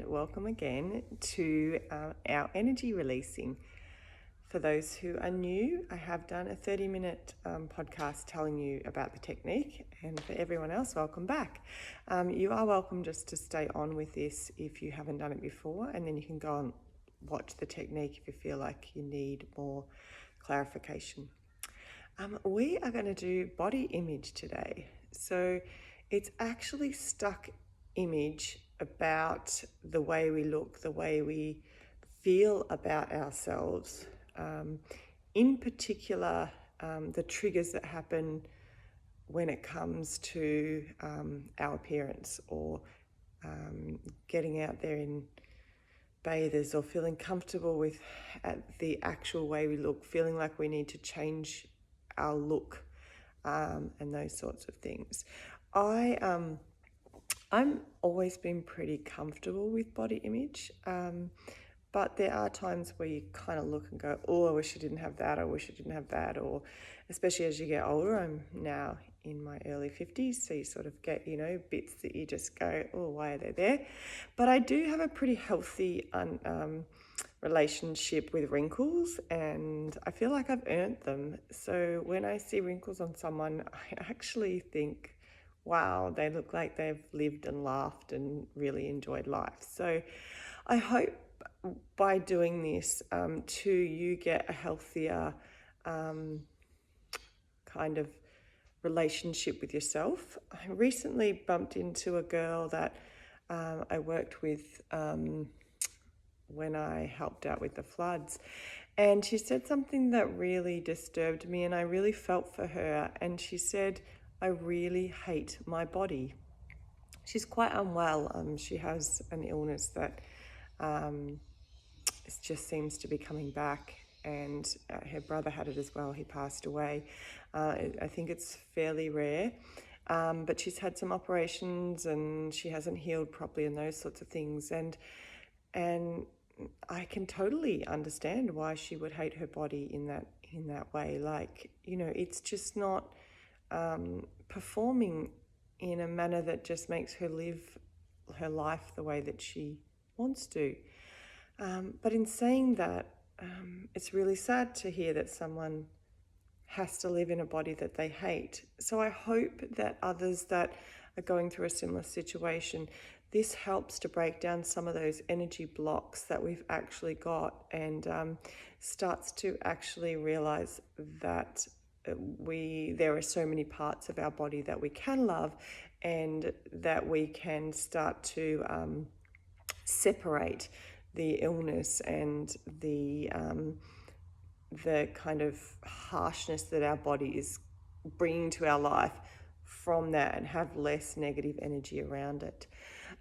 and welcome again to our energy releasing. For those who are new, I have done a 30-minute podcast telling you about the technique, and for everyone else, welcome back. You are welcome just to stay on with this if you haven't done it before, and then you can go and watch the technique if you feel like you need more clarification. We are going to do body image today. So it's actually stuck image about the way we look, the way we feel about ourselves. In particular, the triggers that happen when it comes to our appearance or getting out there in bathers or feeling comfortable with the actual way we look, feeling like we need to change our look and those sorts of things. I'm always been pretty comfortable with body image, but there are times where you kind of look and go, oh, I wish I didn't have that, I wish I didn't have that, or especially as you get older. I'm now in my early 50s, so you sort of get, bits that you just go, oh, why are they there? But I do have a pretty healthy relationship with wrinkles, and I feel like I've earned them. So when I see wrinkles on someone, I actually think, wow, they look like they've lived and laughed and really enjoyed life. So I hope by doing this, you get a healthier kind of relationship with yourself. I recently bumped into a girl that I worked with when I helped out with the floods. And she said something that really disturbed me, and I really felt for her. And she said, I really hate my body. She's quite unwell. She has an illness that just seems to be coming back, and her brother had it as well. He passed away. I think it's fairly rare, but she's had some operations and she hasn't healed properly and those sorts of things. And I can totally understand why she would hate her body in that way. Like, it's just not performing in a manner that just makes her live her life the way that she wants to. But in saying that, it's really sad to hear that someone has to live in a body that they hate. So I hope that others that are going through a similar situation, this helps to break down some of those energy blocks that we've actually got, and starts to actually realize that there are so many parts of our body that we can love, and that we can start to separate the illness and the kind of harshness that our body is bringing to our life from that, and have less negative energy around it.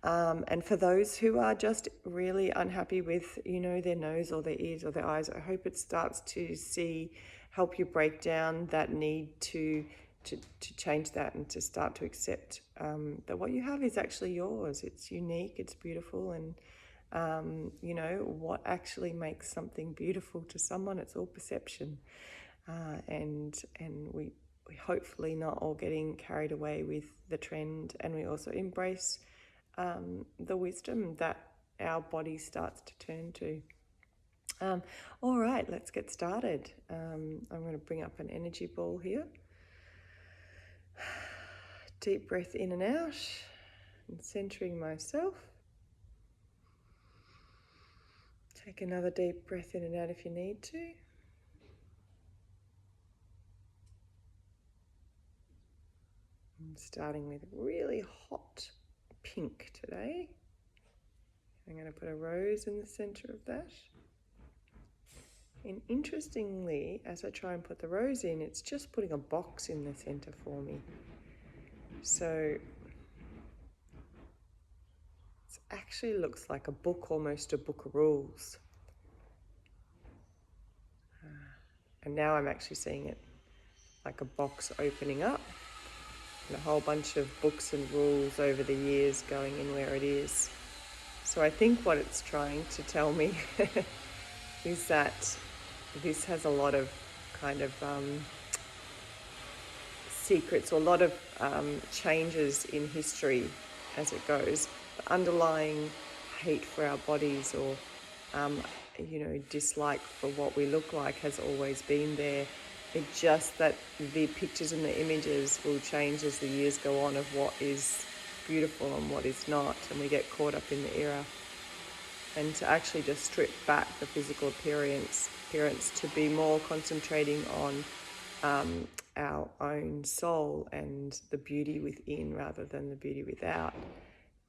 And for those who are just really unhappy with, their nose or their ears or their eyes, I hope it starts to help you break down that need to change that, and to start to accept that what you have is actually yours. It's unique, it's beautiful, and what actually makes something beautiful to someone, it's all perception. And we hopefully not all getting carried away with the trend, and we also embrace the wisdom that our body starts to turn to. All right, let's get started. I'm going to bring up an energy ball here. Deep breath in and out, and centering myself. Take another deep breath in and out if you need to. I'm starting with really hot pink today. I'm going to put a rose in the center of that. And interestingly, as I try and put the rose in, it's just putting a box in the center for me. So it actually looks like a book, almost a book of rules. And now I'm actually seeing it like a box opening up, and a whole bunch of books and rules over the years going in where it is. So I think what it's trying to tell me is that this has a lot of kind of secrets, or a lot of changes in history as it goes. The underlying hate for our bodies or dislike for what we look like has always been there. It's just that the pictures and the images will change as the years go on of what is beautiful and what is not, and we get caught up in the era. And to actually just strip back the physical appearance to be more concentrating on our own soul and the beauty within rather than the beauty without.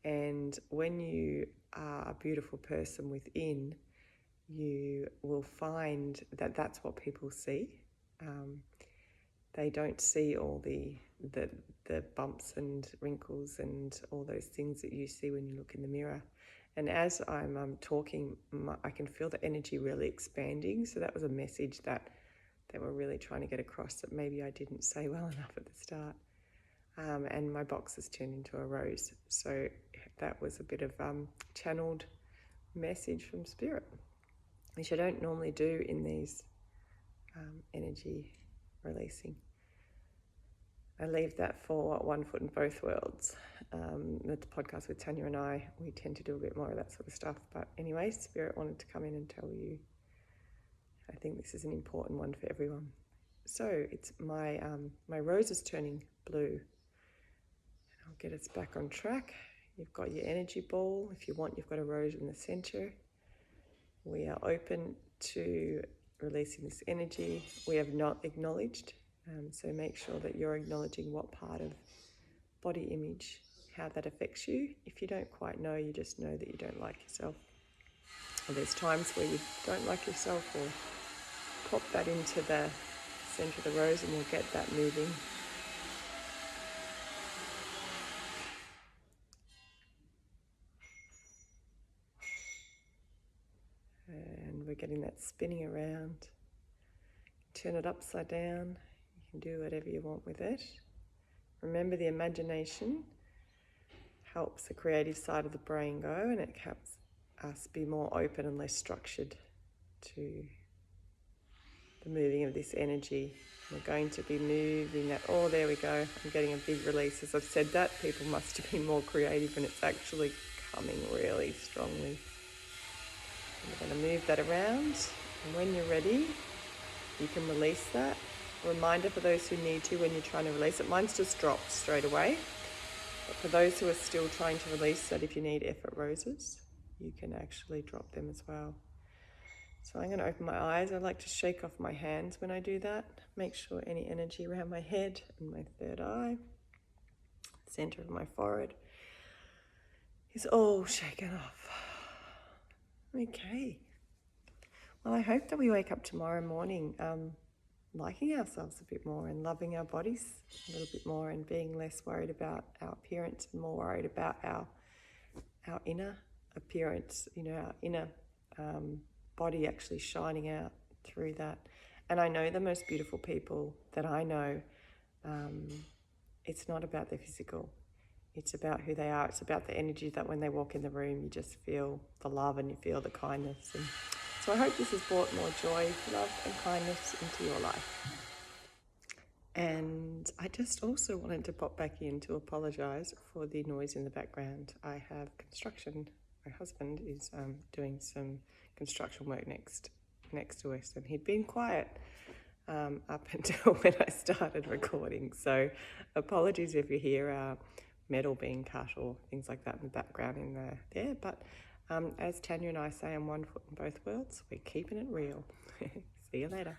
And when you are a beautiful person within, you will find that that's what people see. They don't see all the bumps and wrinkles and all those things that you see when you look in the mirror. And as I'm talking, I can feel the energy really expanding. So that was a message that they were really trying to get across that maybe I didn't say well enough at the start. And my box has turned into a rose. So that was a bit of channeled message from Spirit, which I don't normally do in these energy releasing. I leave that for One Foot in Both Worlds. The podcast with Tanya and I, we tend to do a bit more of that sort of stuff. But anyway, Spirit wanted to come in and tell you, I think this is an important one for everyone. So it's my rose is turning blue. I'll get us back on track. You've got your energy ball. If you want, you've got a rose in the center. We are open to releasing this energy. We have not acknowledged. So make sure that you're acknowledging what part of body image, how that affects you. If you don't quite know, you just know that you don't like yourself. Or there's times where you don't like yourself, or pop that into the center of the rose and we'll get that moving. And we're getting that spinning around. Turn it upside down. You can do whatever you want with it. Remember, the imagination helps the creative side of the brain go, and it helps us be more open and less structured to the moving of this energy. We're going to be moving that. Oh, there we go. I'm getting a big release. As I've said that, people must have been more creative, and it's actually coming really strongly. We're going to move that around, and when you're ready, you can release that. A reminder for those who need to, when you're trying to release it, mine's just dropped straight away. But for those who are still trying to release that, if you need effort roses, you can actually drop them as well. So I'm going to open my eyes. I like to shake off my hands when I do that. Make sure any energy around my head and my third eye, center of my forehead, is all shaken off. Okay. Well, I hope that we wake up tomorrow morning liking ourselves a bit more and loving our bodies a little bit more and being less worried about our appearance and more worried about our inner appearance, our inner body actually shining out through that. And I know the most beautiful people that I know, it's not about their physical. It's about who they are. It's about the energy that when they walk in the room, you just feel the love and you feel the kindness. And so I hope this has brought more joy, love and kindness into your life. And I just also wanted to pop back in to apologise for the noise in the background. I have construction. My husband is doing some construction work next to us, and he'd been quiet up until when I started recording. So apologies if you hear metal being cut or things like that in the background in there. But as Tanya and I say on One Foot in Both Worlds, we're keeping it real. See you later.